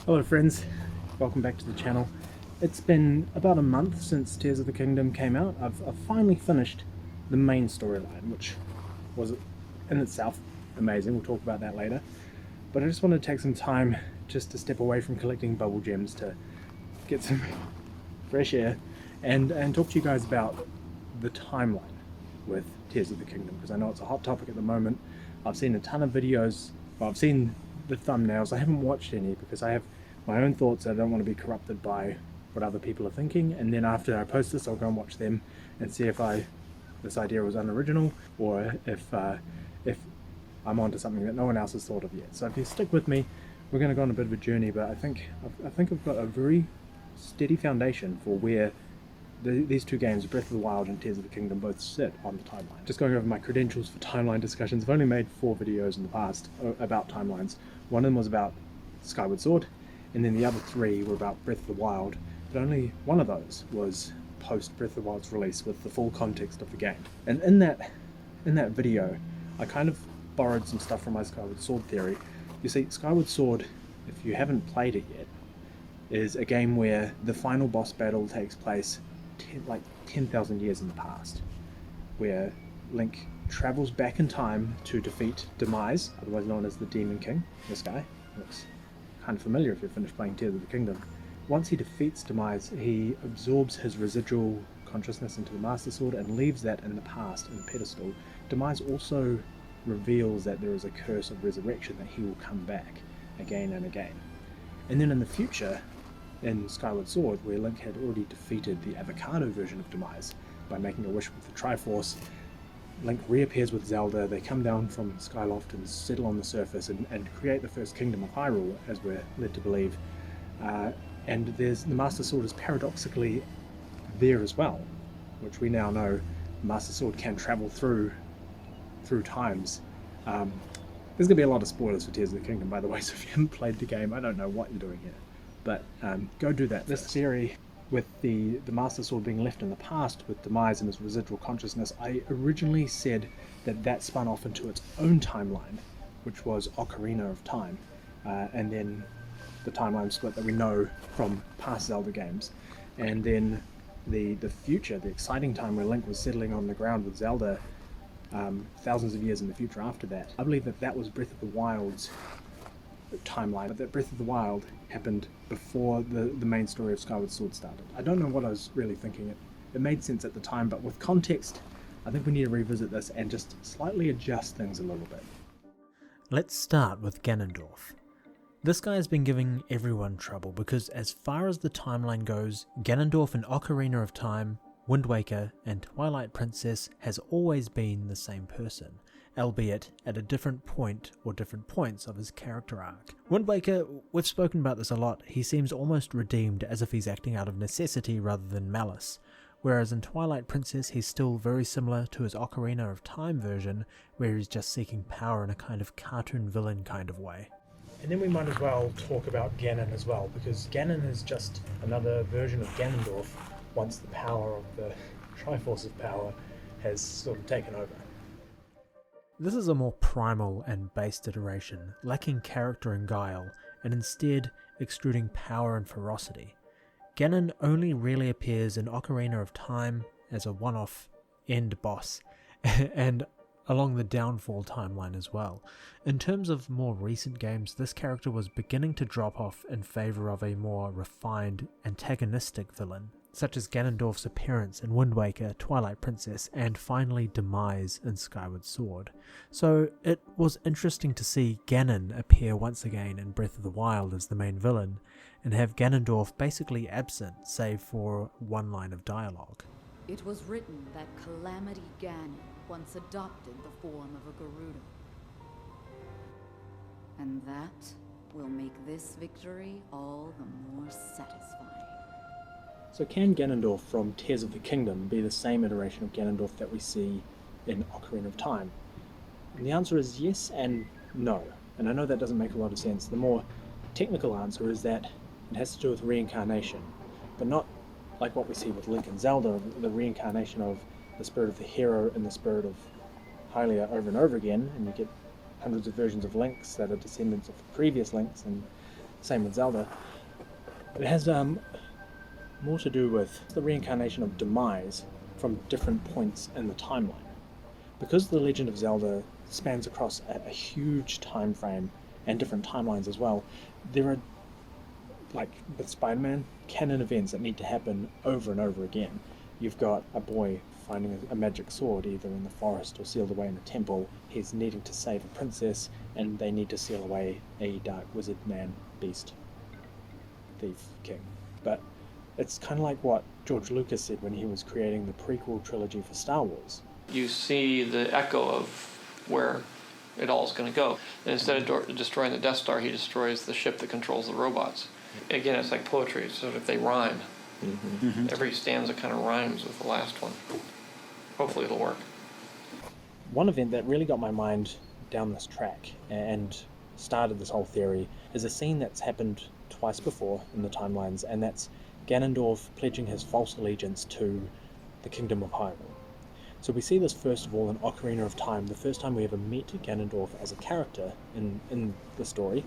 Hello friends, welcome back to the channel. It's been about a month since Tears of the Kingdom came out. I've finally finished the main storyline, which was in itself amazing. We'll talk about that later. But I just wanted to take some time just to step away from collecting bubble gems to get some fresh air and talk to you guys about the timeline with Tears of the Kingdom, because I know it's a hot topic at the moment. I've seen a ton of videos, well, I've seen the thumbnails. I haven't watched any because I have my own thoughts. I don't want to be corrupted by what other people are thinking, and then after I post this I'll go and watch them and see if this idea was unoriginal or if I'm onto something that no one else has thought of yet. So if you stick with me, we're going to go on a bit of a journey, but I think I've got a very steady foundation for where these two games, Breath of the Wild and Tears of the Kingdom, both sit on the timeline. Just going over my credentials for timeline discussions, I've only made 4 videos in the past about timelines. One of them was about Skyward Sword, and then the other 3 were about Breath of the Wild, but only one of those was post Breath of the Wild's release with the full context of the game. And in that video, I kind of borrowed some stuff from my Skyward Sword theory. You see, Skyward Sword, if you haven't played it yet, is a game where the final boss battle takes place like 10,000 years in the past, where Link travels back in time to defeat Demise, otherwise known as the Demon King. This guy looks kind of familiar if you've finished playing Tears of the Kingdom. Once he defeats Demise, he absorbs his residual consciousness into the Master Sword and leaves that in the past in the pedestal. Demise also reveals that there is a curse of resurrection, that he will come back again and again. And then in the future, in Skyward Sword, where Link had already defeated the Avocado version of Demise by making a wish with the Triforce, Link reappears with Zelda. They come down from Skyloft and settle on the surface and create the first kingdom of Hyrule, as we're led to believe. And the Master Sword is paradoxically there as well, which we now know the Master Sword can travel through times. There's going to be a lot of spoilers for Tears of the Kingdom, by the way, so if you haven't played the game, I don't know what you're doing here. But go do that. This theory with the Master Sword being left in the past with Demise and his residual consciousness, I originally said that spun off into its own timeline, which was Ocarina of Time, and then the timeline split that we know from past Zelda games. And then the future, the exciting time where Link was settling on the ground with Zelda thousands of years in the future after that. I believe that was Breath of the Wild's timeline, but that Breath of the Wild happened before the main story of Skyward Sword started. I don't know what I was really thinking. It made sense at the time, but with context, I think we need to revisit this and just slightly adjust things a little bit. Let's start with Ganondorf. This guy has been giving everyone trouble because as far as the timeline goes, Ganondorf in Ocarina of Time, Wind Waker, and Twilight Princess has always been the same person, albeit at a different point or different points of his character arc. Wind Waker, we've spoken about this a lot, he seems almost redeemed as if he's acting out of necessity rather than malice, whereas in Twilight Princess he's still very similar to his Ocarina of Time version, where he's just seeking power in a kind of cartoon villain kind of way. And then we might as well talk about Ganon as well, because Ganon is just another version of Ganondorf once the power of the Triforce of Power has sort of taken over. This is a more primal and based iteration, lacking character and guile, and instead extruding power and ferocity. Ganon only really appears in Ocarina of Time as a one-off end boss, and along the Downfall timeline as well. In terms of more recent games, this character was beginning to drop off in favour of a more refined, antagonistic villain, such as Ganondorf's appearance in Wind Waker, Twilight Princess, and finally Demise in Skyward Sword. So it was interesting to see Ganon appear once again in Breath of the Wild as the main villain, and have Ganondorf basically absent, save for one line of dialogue. It was written that Calamity Ganon once adopted the form of a Gerudo. And that will make this victory all the more satisfying. So can Ganondorf from Tears of the Kingdom be the same iteration of Ganondorf that we see in Ocarina of Time? And the answer is yes and no. And I know that doesn't make a lot of sense. The more technical answer is that it has to do with reincarnation, but not like what we see with Link and Zelda, the reincarnation of the spirit of the hero and the spirit of Hylia over and over again, and you get hundreds of versions of Links that are descendants of previous Links, and same with Zelda. It has more to do with the reincarnation of Demise from different points in the timeline. Because the Legend of Zelda spans across a huge time frame and different timelines as well, there are, like with Spider-Man, canon events that need to happen over and over again. You've got a boy finding a magic sword either in the forest or sealed away in a temple. He's needing to save a princess, and they need to seal away a dark wizard man, beast, thief, king. But it's kind of like what George Lucas said when he was creating the prequel trilogy for Star Wars. You see the echo of where it all is going to go. And instead of destroying the Death Star, he destroys the ship that controls the robots. Again, it's like poetry, so if they rhyme. Mm-hmm. Every stanza kind of rhymes with the last one. Hopefully it'll work. One event that really got my mind down this track and started this whole theory is a scene that's happened twice before in the timelines, and that's Ganondorf pledging his false allegiance to the Kingdom of Hyrule. So we see this first of all in Ocarina of Time, the first time we ever meet Ganondorf as a character in the story,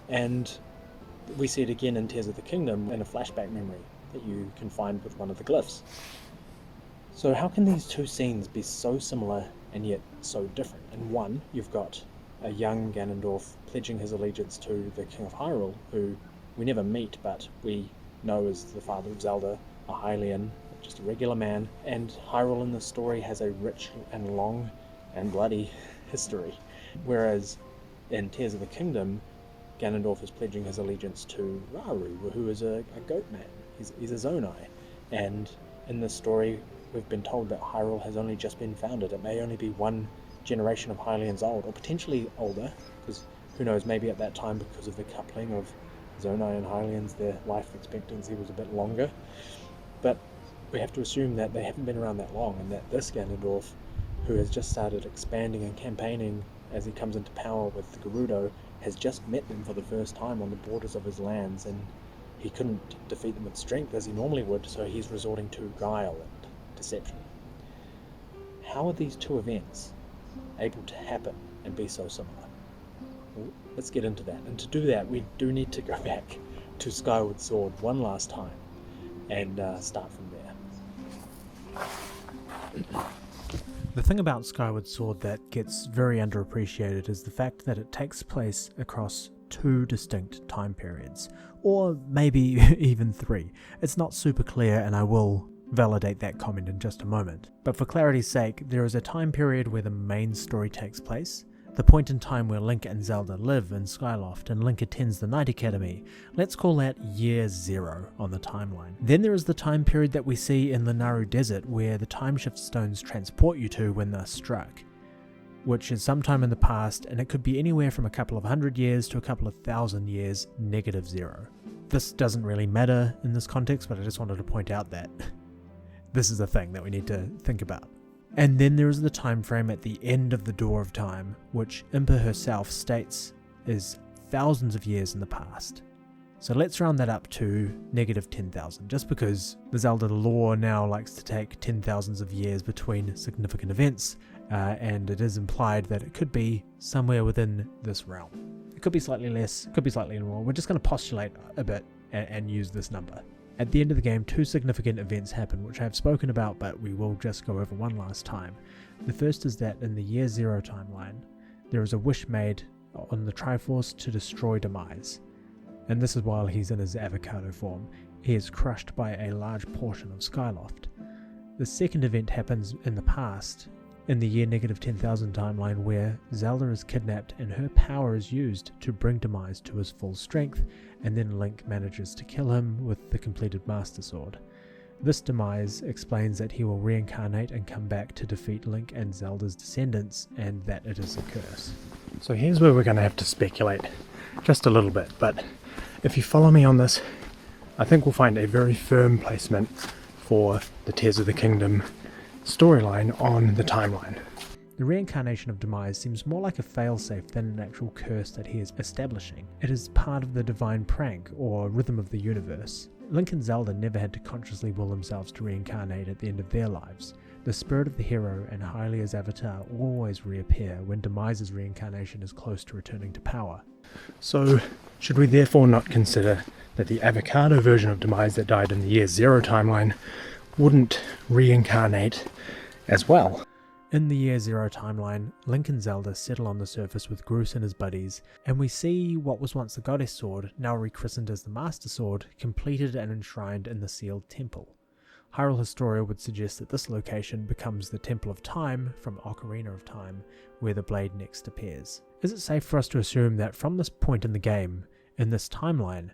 and we see it again in Tears of the Kingdom in a flashback memory that you can find with one of the glyphs. So how can these two scenes be so similar and yet so different? In one, you've got a young Ganondorf pledging his allegiance to the King of Hyrule, who we never meet, but we know is the father of Zelda, a Hylian, just a regular man, and Hyrule in the story has a rich and long and bloody history. Whereas in Tears of the Kingdom, Ganondorf is pledging his allegiance to Rauru, who is a goat man. He's a Zonai. And in this story, we've been told that Hyrule has only just been founded. It may only be one generation of Hylians old, or potentially older, because who knows, maybe at that time, because of the coupling of Zonai and Hylians, their life expectancy was a bit longer. But we have to assume that they haven't been around that long, and that this Ganondorf, who has just started expanding and campaigning as he comes into power with the Gerudo, has just met them for the first time on the borders of his lands, and he couldn't defeat them with strength as he normally would, so he's resorting to guile and deception. How are these two events able to happen and be so similar? Well, let's get into that. And to do that, we do need to go back to Skyward Sword one last time and start from there. The thing about Skyward Sword that gets very underappreciated is the fact that it takes place across two distinct time periods, or maybe even three. It's not super clear, and I will validate that comment in just a moment. But for clarity's sake, there is a time period where the main story takes place, the point in time where Link and Zelda live in Skyloft and Link attends the Knight Academy. Let's call that Year Zero on the timeline. Then there is the time period that we see in the Naru Desert where the timeshift stones transport you to when they're struck, which is sometime in the past, and it could be anywhere from a couple of 100 years to a couple of 1,000 years, -0. This doesn't really matter in this context, but I just wanted to point out that this is a thing that we need to think about. And then there is the time frame at the end of the Door of Time, which Impa herself states is thousands of years in the past. So let's round that up to -10,000, just because the Zelda lore now likes to take 10,000s of years between significant events, and it is implied that it could be somewhere within this realm. It could be slightly less, could be slightly more. We're just going to postulate a bit and use this number. At the end of the game, two significant events happen, which I have spoken about, but we will just go over one last time. The first is that in the Year Zero timeline, there is a wish made on the Triforce to destroy Demise. And this is while he's in his avocado form. He is crushed by a large portion of Skyloft. The second event happens in the past, in the year -10,000 timeline, where Zelda is kidnapped and her power is used to bring Demise to his full strength, and then Link manages to kill him with the completed Master Sword. This Demise explains that he will reincarnate and come back to defeat Link and Zelda's descendants, and that it is a curse. So here's where we're going to have to speculate just a little bit, but if you follow me on this, I think we'll find a very firm placement for the Tears of the Kingdom storyline on the timeline. The reincarnation of Demise seems more like a failsafe than an actual curse that he is establishing. It is part of the divine prank, or rhythm of the universe. Link and Zelda never had to consciously will themselves to reincarnate at the end of their lives. The spirit of the hero and Hylia's avatar always reappear when Demise's reincarnation is close to returning to power. So Should we therefore not consider that the avocado version of Demise that died in the Year Zero timeline wouldn't reincarnate as well? In the Year Zero timeline, Link and Zelda settle on the surface with Groose and his buddies, and we see what was once the Goddess Sword, now rechristened as the Master Sword, completed and enshrined in the Sealed Temple. Hyrule Historia would suggest that this location becomes the Temple of Time from Ocarina of Time, where the blade next appears. Is it safe for us to assume that from this point in the game, in this timeline,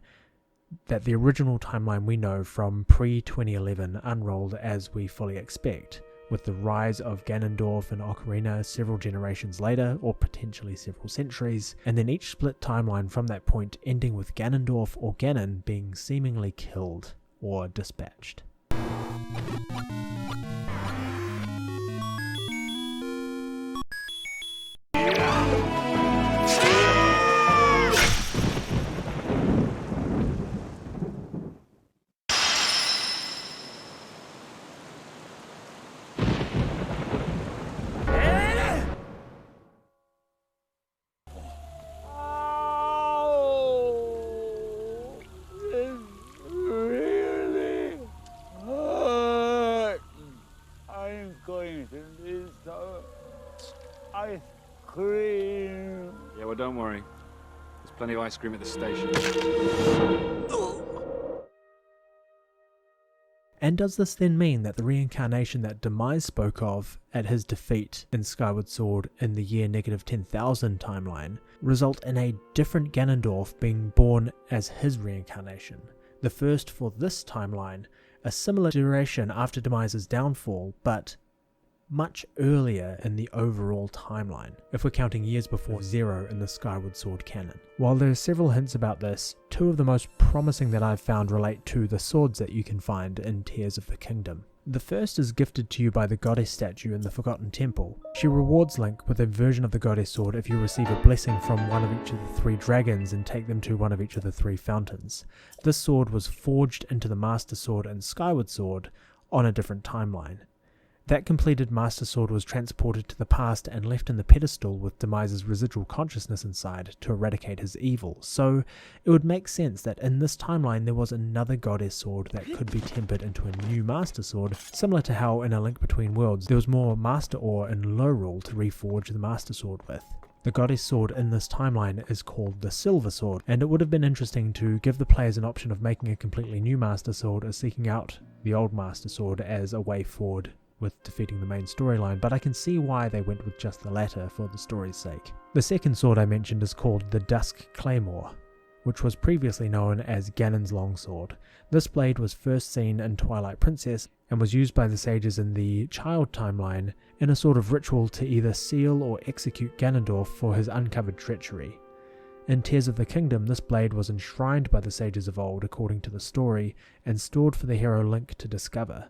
that the original timeline we know from pre-2011 unrolled as we fully expect, with the rise of Ganondorf and Ocarina several generations later, or potentially several centuries, and then each split timeline from that point ending with Ganondorf or Ganon being seemingly killed or dispatched? Ice cream. Yeah, well, don't worry. There's plenty of ice cream at the station. And does this then mean that the reincarnation that Demise spoke of at his defeat in Skyward Sword in the year -10,000 timeline result in a different Ganondorf being born as his reincarnation? The first for this timeline, a similar duration after Demise's downfall, but much earlier in the overall timeline, if we're counting years before Zero in the Skyward Sword canon. While there are several hints about this, two of the most promising that I've found relate to the swords that you can find in Tears of the Kingdom. The first is gifted to you by the goddess statue in the Forgotten Temple. She rewards Link with a version of the goddess sword if you receive a blessing from one of each of the 3 dragons and take them to one of each of the 3 fountains. This sword was forged into the Master Sword and Skyward Sword on a different timeline. That completed Master Sword was transported to the past and left in the pedestal with Demise's residual consciousness inside to eradicate his evil, so it would make sense that in this timeline there was another Goddess Sword that could be tempered into a new Master Sword, similar to how in A Link Between Worlds there was more Master Ore in Lorule to reforge the Master Sword with. The Goddess Sword in this timeline is called the Silver Sword, and it would have been interesting to give the players an option of making a completely new Master Sword or seeking out the old Master Sword as a way forward with defeating the main storyline, but I can see why they went with just the latter for the story's sake. The second sword I mentioned is called the Dusk Claymore, which was previously known as Ganon's Longsword. This blade was first seen in Twilight Princess and was used by the sages in the Child timeline in a sort of ritual to either seal or execute Ganondorf for his uncovered treachery. In Tears of the Kingdom, this blade was enshrined by the sages of old according to the story and stored for the hero Link to discover.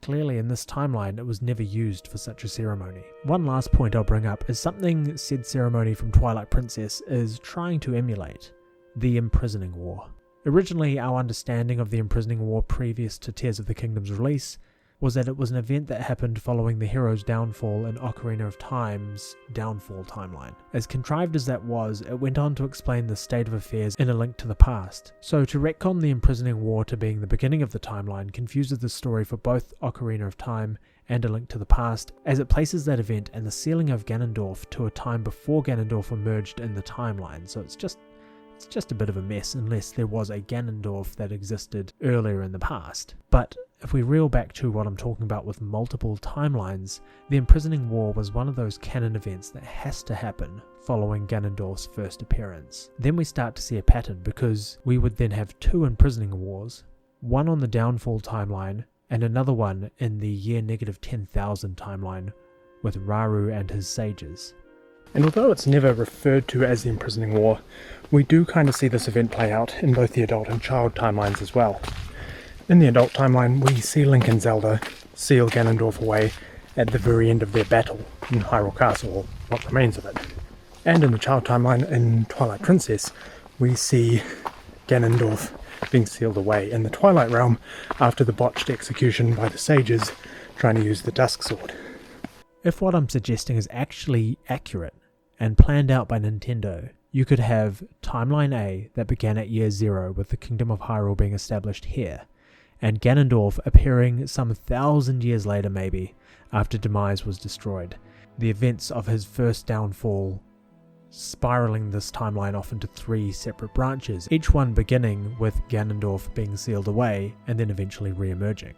Clearly in this timeline it was never used for such a ceremony. One last point I'll bring up is something said ceremony from Twilight Princess is trying to emulate: the Imprisoning War. Originally our understanding of the Imprisoning War previous to Tears of the Kingdom's release was that it was an event that happened following the hero's downfall in Ocarina of Time's downfall timeline. As contrived as that was, it went on to explain the state of affairs in A Link to the Past. So to retcon the Imprisoning War to being the beginning of the timeline confuses the story for both Ocarina of Time and A Link to the Past, as it places that event and the sealing of Ganondorf to a time before Ganondorf emerged in the timeline, so it's just a bit of a mess unless there was a Ganondorf that existed earlier in the past. But if we reel back to what I'm talking about with multiple timelines, the Imprisoning War was one of those canon events that has to happen following Ganondorf's first appearance. Then we start to see a pattern, because we would then have 2 Imprisoning Wars, one on the Downfall timeline and another one in the year -10,000 timeline with Rauru and his sages. And although it's never referred to as the Imprisoning War, we do kind of see this event play out in both the adult and child timelines as well. In the adult timeline, we see Link and Zelda seal Ganondorf away at the very end of their battle in Hyrule Castle, or what remains of it. And in the child timeline in Twilight Princess, we see Ganondorf being sealed away in the Twilight Realm after the botched execution by the sages trying to use the Dusk Sword. If what I'm suggesting is actually accurate and planned out by Nintendo, you could have Timeline A that began at year 0 with the Kingdom of Hyrule being established here, and Ganondorf appearing some 1,000 years later maybe, after Demise was destroyed. The events of his first downfall spiraling this timeline off into 3 separate branches, each one beginning with Ganondorf being sealed away and then eventually re-emerging.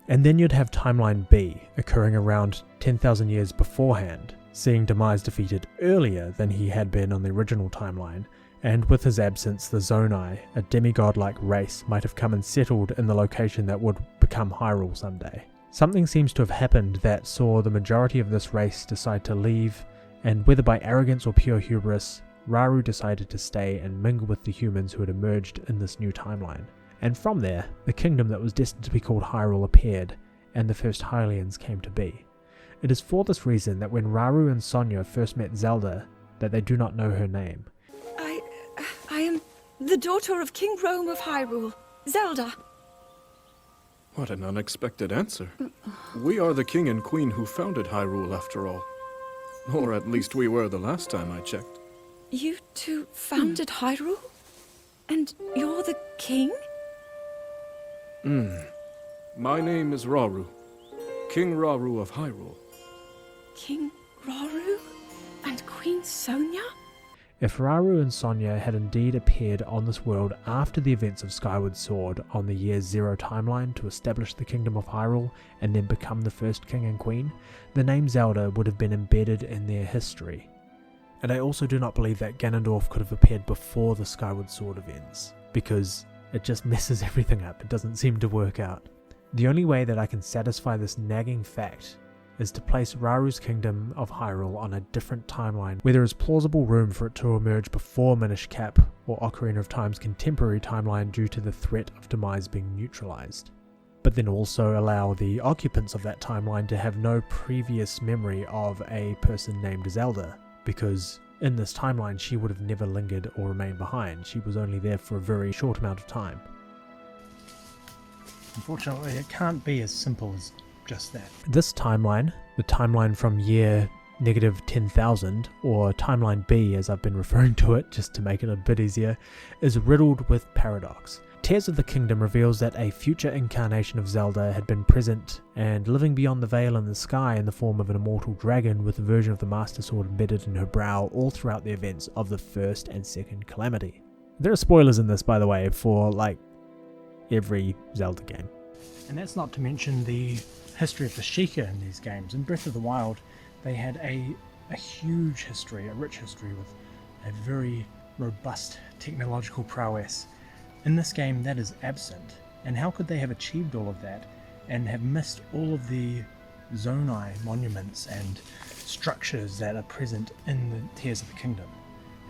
And then you'd have Timeline B occurring around 10,000 years beforehand, seeing Demise defeated earlier than he had been on the original timeline, and with his absence the Zonai, a demigod-like race, might have come and settled in the location that would become Hyrule someday. Something seems to have happened that saw the majority of this race decide to leave, and whether by arrogance or pure hubris, Rauru decided to stay and mingle with the humans who had emerged in this new timeline. And from there, the kingdom that was destined to be called Hyrule appeared, and the first Hylians came to be. It is for this reason that when Rauru and Sonia first met Zelda, that they do not know her name. I am the daughter of King Rome of Hyrule, Zelda. What an unexpected answer. We are the king and queen who founded Hyrule after all. Or at least we were the last time I checked. You two founded Hyrule? And you're the king? My name is Rauru. King Rauru of Hyrule. King Rauru? And Queen Sonia? If Rauru and Sonia had indeed appeared on this world after the events of Skyward Sword on the year 0 timeline to establish the Kingdom of Hyrule and then become the first king and queen, the name Zelda would have been embedded in their history. And I also do not believe that Ganondorf could have appeared before the Skyward Sword events, because it just messes everything up. It doesn't seem to work out. The only way that I can satisfy this nagging fact is to place Rauru's Kingdom of Hyrule on a different timeline where there is plausible room for it to emerge before Minish Cap or Ocarina of Time's contemporary timeline due to the threat of Demise being neutralized. But then also allow the occupants of that timeline to have no previous memory of a person named Zelda, because in this timeline she would have never lingered or remained behind. She was only there for a very short amount of time. Unfortunately, it can't be as simple as just that. This timeline, the timeline from year -10,000, or Timeline B as I've been referring to it just to make it a bit easier, is riddled with paradox. Tears of the Kingdom reveals that a future incarnation of Zelda had been present and living beyond the veil in the sky in the form of an immortal dragon with a version of the Master Sword embedded in her brow all throughout the events of the first and second Calamity. There are spoilers in this, by the way, for like every Zelda game. And that's not to mention the history of the Sheikah in these games. In Breath of the Wild, they had a huge history, a rich history with a very robust technological prowess. In this game, that is absent. And how could they have achieved all of that and have missed all of the Zonai monuments and structures that are present in the Tears of the Kingdom?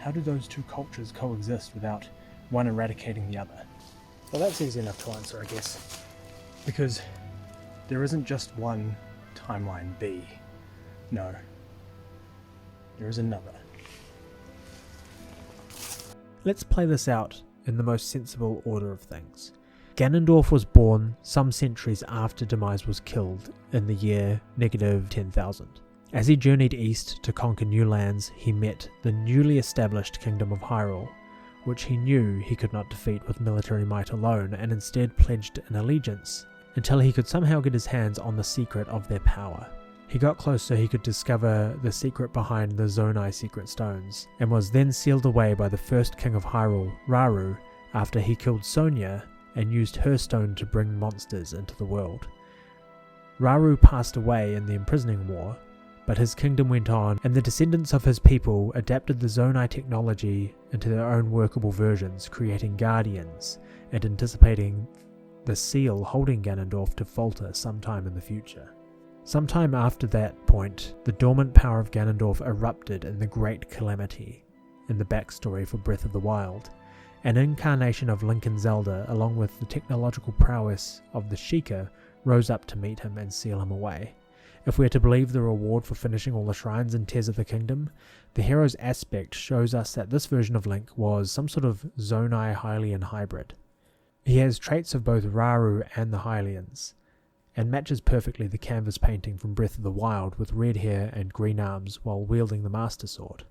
How do those two cultures coexist without one eradicating the other? Well, that's easy enough to answer, I guess. Because there isn't just one Timeline B. No. There is another. Let's play this out in the most sensible order of things. Ganondorf was born some centuries after Demise was killed in the year -10,000. As he journeyed east to conquer new lands, he met the newly established Kingdom of Hyrule, which he knew he could not defeat with military might alone, and instead pledged an allegiance until he could somehow get his hands on the secret of their power. He got close so he could discover the secret behind the Zonai secret stones, and was then sealed away by the first king of Hyrule, Rauru, after he killed Sonia and used her stone to bring monsters into the world. Rauru passed away in the imprisoning war, but his kingdom went on, and the descendants of his people adapted the Zonai technology into their own workable versions, creating guardians and anticipating the seal holding Ganondorf to falter sometime in the future. Sometime after that point, the dormant power of Ganondorf erupted in the Great Calamity, in the backstory for Breath of the Wild. An incarnation of Link and Zelda, along with the technological prowess of the Sheikah, rose up to meet him and seal him away. If we are to believe the reward for finishing all the shrines in Tears of the Kingdom, the hero's aspect shows us that this version of Link was some sort of Zonai Hylian hybrid. He has traits of both Rauru and the Hylians, and matches perfectly the canvas painting from Breath of the Wild with red hair and green arms while wielding the Master Sword.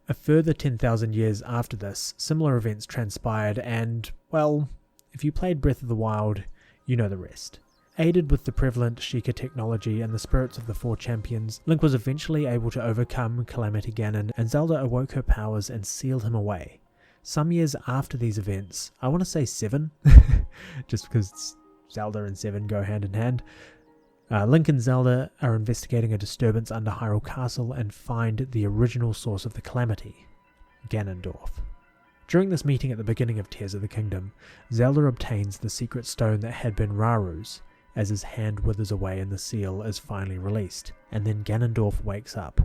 A further 10,000 years after this, similar events transpired and, well, if you played Breath of the Wild, you know the rest. Aided with the prevalent Sheikah technology and the spirits of the four champions, Link was eventually able to overcome Calamity Ganon, and Zelda awoke her powers and sealed him away. Some years after these events, I want to say 7, just because Zelda and 7 go hand in hand, Link and Zelda are investigating a disturbance under Hyrule Castle and find the original source of the calamity, Ganondorf. During this meeting at the beginning of Tears of the Kingdom, Zelda obtains the secret stone that had been Raru's, as his hand withers away and the seal is finally released, and then Ganondorf wakes up.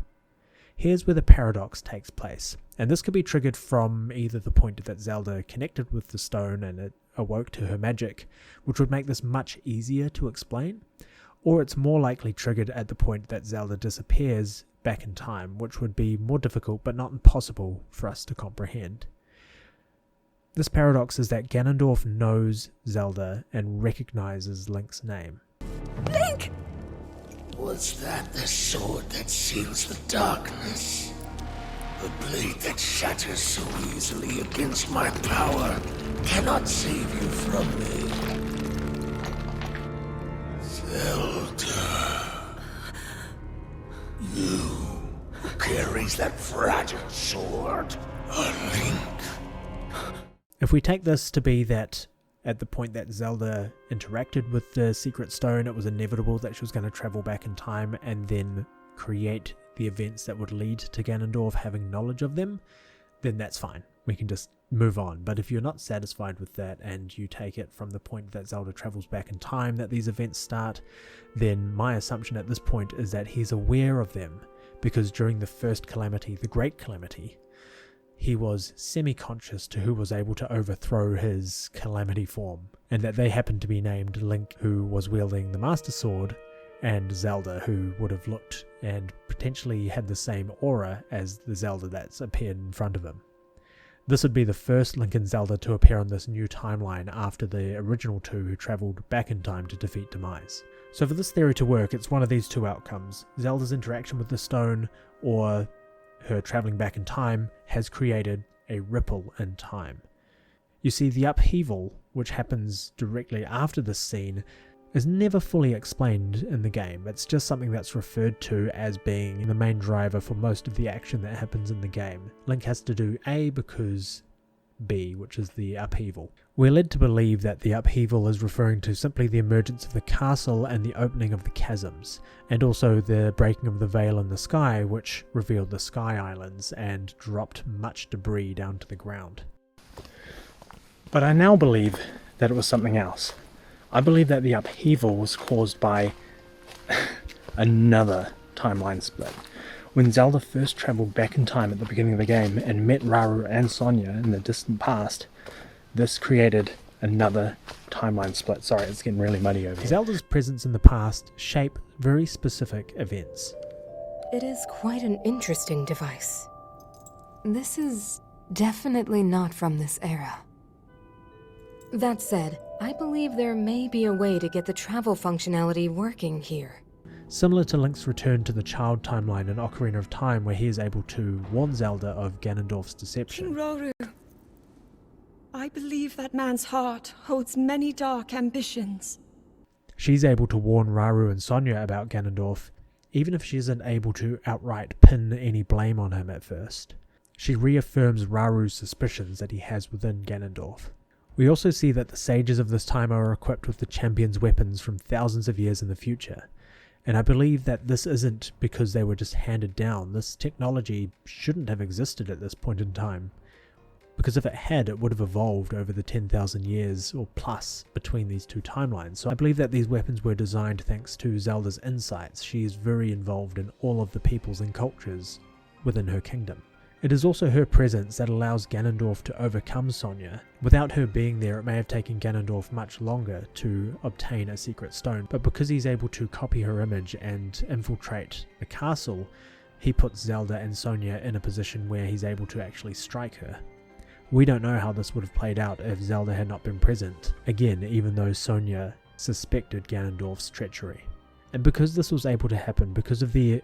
Here's where the paradox takes place, and this could be triggered from either the point that Zelda connected with the stone and it awoke to her magic, which would make this much easier to explain, or it's more likely triggered at the point that Zelda disappears back in time, which would be more difficult but not impossible for us to comprehend. This paradox is that Ganondorf knows Zelda and recognizes Link's name. Link! Was that the sword that seals the darkness? The blade that shatters so easily against my power cannot save you from me. Zelda. You who carries that fragile sword. A Link. If we take this to be that at the point that Zelda interacted with the secret stone, it was inevitable that she was going to travel back in time and then create the events that would lead to Ganondorf having knowledge of them, then that's fine. We can just move on. But if you're not satisfied with that and you take it from the point that Zelda travels back in time that these events start, then my assumption at this point is that he's aware of them, because during the first calamity, the Great Calamity, he was semi-conscious to who was able to overthrow his calamity form, and that they happened to be named Link, who was wielding the Master Sword, and Zelda, who would have looked and potentially had the same aura as the Zelda that's appeared in front of him. This would be the first Link and Zelda to appear on this new timeline after the original two who travelled back in time to defeat Demise. So for this theory to work, it's one of these two outcomes: Zelda's interaction with the stone, or her travelling back in time, has created a ripple in time. You see, the upheaval, which happens directly after this scene, is never fully explained in the game. It's just something that's referred to as being the main driver for most of the action that happens in the game. Link has to do A because B, which is the upheaval. We're led to believe that the upheaval is referring to simply the emergence of the castle and the opening of the chasms, and also the breaking of the veil in the sky, which revealed the Sky Islands and dropped much debris down to the ground. But I now believe that it was something else. I believe that the upheaval was caused by another timeline split. When Zelda first travelled back in time at the beginning of the game and met Rauru and Sonia in the distant past, this created another timeline split. Sorry, it's getting really muddy over here. Zelda's presence in the past shape very specific events. It is quite an interesting device. This is definitely not from this era. That said, I believe there may be a way to get the travel functionality working here. Similar to Link's return to the child timeline in Ocarina of Time, where he is able to warn Zelda of Ganondorf's deception. King Rauru, I believe that man's heart holds many dark ambitions. She's able to warn Rauru and Sonia about Ganondorf, even if she isn't able to outright pin any blame on him at first. She reaffirms Raru's suspicions that he has within Ganondorf. We also see that the sages of this time are equipped with the champion's weapons from thousands of years in the future. And I believe that this isn't because they were just handed down. This technology shouldn't have existed at this point in time, because if it had, it would have evolved over the 10,000 years or plus between these two timelines. So I believe that these weapons were designed thanks to Zelda's insights. She is very involved in all of the peoples and cultures within her kingdom. It is also her presence that allows Ganondorf to overcome Sonia. Without her being there, it may have taken Ganondorf much longer to obtain a secret stone, but because he's able to copy her image and infiltrate the castle, he puts Zelda and Sonia in a position where he's able to actually strike her. We don't know how this would have played out if Zelda had not been present, again, even though Sonia suspected Ganondorf's treachery. And because this was able to happen, because of the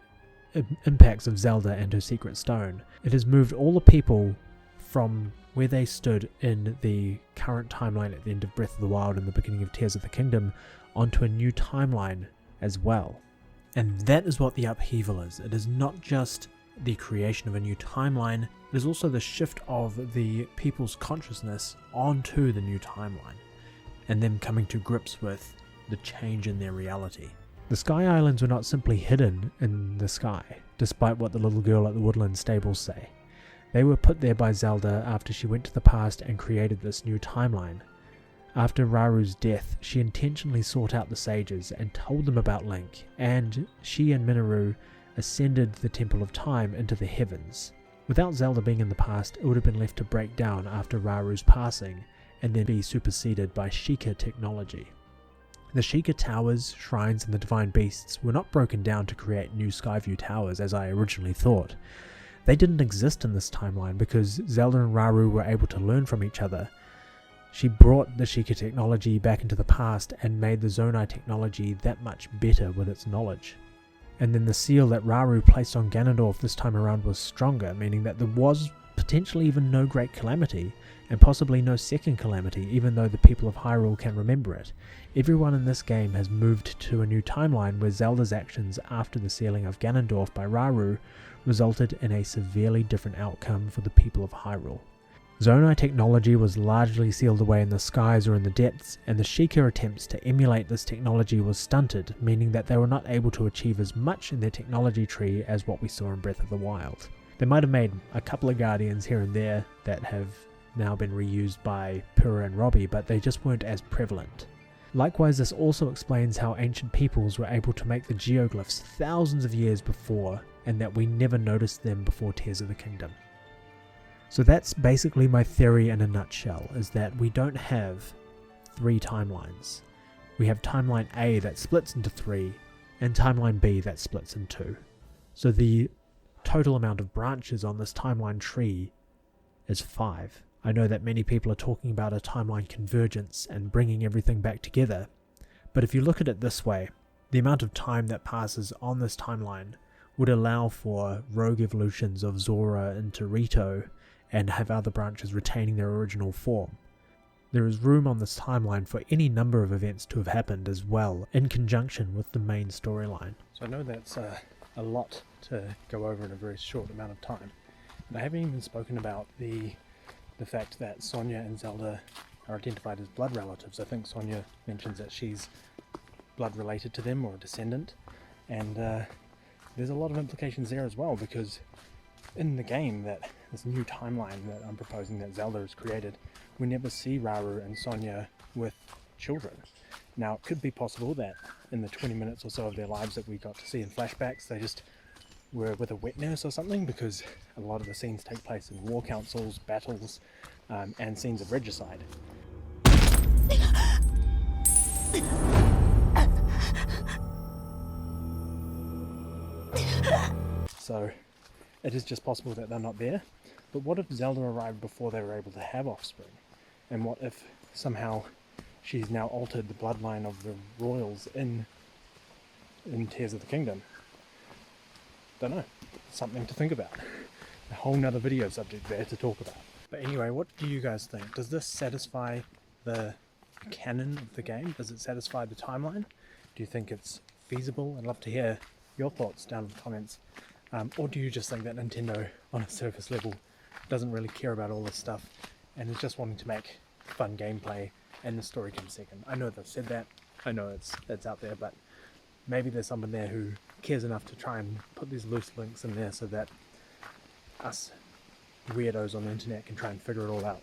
impacts of Zelda and her secret stone, it has moved all the people from where they stood in the current timeline at the end of Breath of the Wild and the beginning of Tears of the Kingdom onto a new timeline as well. And that is what the upheaval is. It is not just the creation of a new timeline, it is also the shift of the people's consciousness onto the new timeline, and them coming to grips with the change in their reality. The Sky Islands were not simply hidden in the sky, despite what the little girl at the Woodland stables say. They were put there by Zelda after she went to the past and created this new timeline. After Raru's death, she intentionally sought out the sages and told them about Link, and she and Minoru ascended the Temple of Time into the heavens. Without Zelda being in the past, it would have been left to break down after Raru's passing, and then be superseded by Sheikah technology. The Sheikah towers, shrines, and the divine beasts were not broken down to create new Skyview towers as I originally thought. They didn't exist in this timeline because Zelda and Raru were able to learn from each other. She brought the Sheikah technology back into the past and made the Zonai technology that much better with its knowledge. And then the seal that Raru placed on Ganondorf this time around was stronger, meaning that there was potentially even no Great Calamity, and possibly no second calamity, even though the people of Hyrule can remember it. Everyone in this game has moved to a new timeline where Zelda's actions after the sealing of Ganondorf by Raru resulted in a severely different outcome for the people of Hyrule. Zonai technology was largely sealed away in the skies or in the depths, and the Sheikah attempts to emulate this technology was stunted, meaning that they were not able to achieve as much in their technology tree as what we saw in Breath of the Wild. They might have made a couple of Guardians here and there that have now been reused by Purah and Robbie, but they just weren't as prevalent. Likewise, this also explains how ancient peoples were able to make the geoglyphs thousands of years before, and that we never noticed them before Tears of the Kingdom. So that's basically my theory in a nutshell, is that we don't have 3 timelines. We have timeline A that splits into 3, and timeline B that splits in 2. So the total amount of branches on this timeline tree is 5. I know that many people are talking about a timeline convergence and bringing everything back together, but if you look at it this way, the amount of time that passes on this timeline would allow for rogue evolutions of Zora into Rito and have other branches retaining their original form. There is room on this timeline for any number of events to have happened as well, in conjunction with the main storyline. So I know that's a lot to go over in a very short amount of time, and I haven't even spoken about the fact that Sonia and Zelda are identified as blood relatives. I think Sonia mentions that she's blood related to them or a descendant, and there's a lot of implications there as well, because in the game, that this new timeline that I'm proposing that Zelda has created, we never see Raru and Sonia with children. Now, it could be possible that in the 20 minutes or so of their lives that we got to see in flashbacks, they just were with a wet nurse or something, because a lot of the scenes take place in war councils, battles, and scenes of regicide. So it is just possible that they're not there. But what if Zelda arrived before they were able to have offspring? And what if somehow she's now altered the bloodline of the royals in Tears of the Kingdom? Don't know. Something to think about. A whole nother video subject there to talk about. But anyway, what do you guys think? Does this satisfy the canon of the game? Does it satisfy the timeline? Do you think it's feasible? I'd love to hear your thoughts down in the comments. Or do you just think that Nintendo, on a surface level, doesn't really care about all this stuff and is just wanting to make fun gameplay and the story comes second? I know they've said that, I know it's out there, but maybe there's someone there who cares enough to try and put these loose links in there so that us weirdos on the internet can try and figure it all out.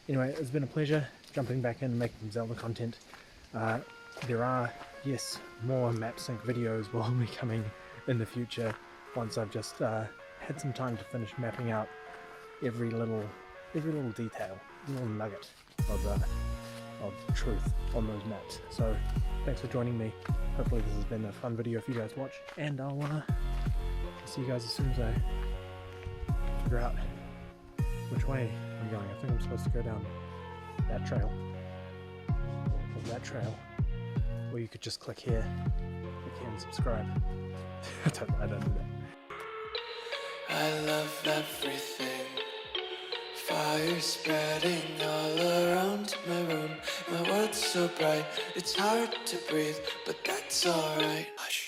Anyway, it's been a pleasure jumping back in and making some Zelda content. There are, yes, more map sync videos will be coming in the future once I've just had some time to finish mapping out every little detail, little nugget of truth on those maps. So thanks for joining me. Hopefully this has been a fun video for you guys to watch, and I'll see you guys as soon as I figure out which way I'm going. I think I'm supposed to go down that trail, or that trail, or you could just click here and subscribe. I don't do that. I love everything. Fire spreading all around my room. My world's so bright, it's hard to breathe, but that's alright. Hush.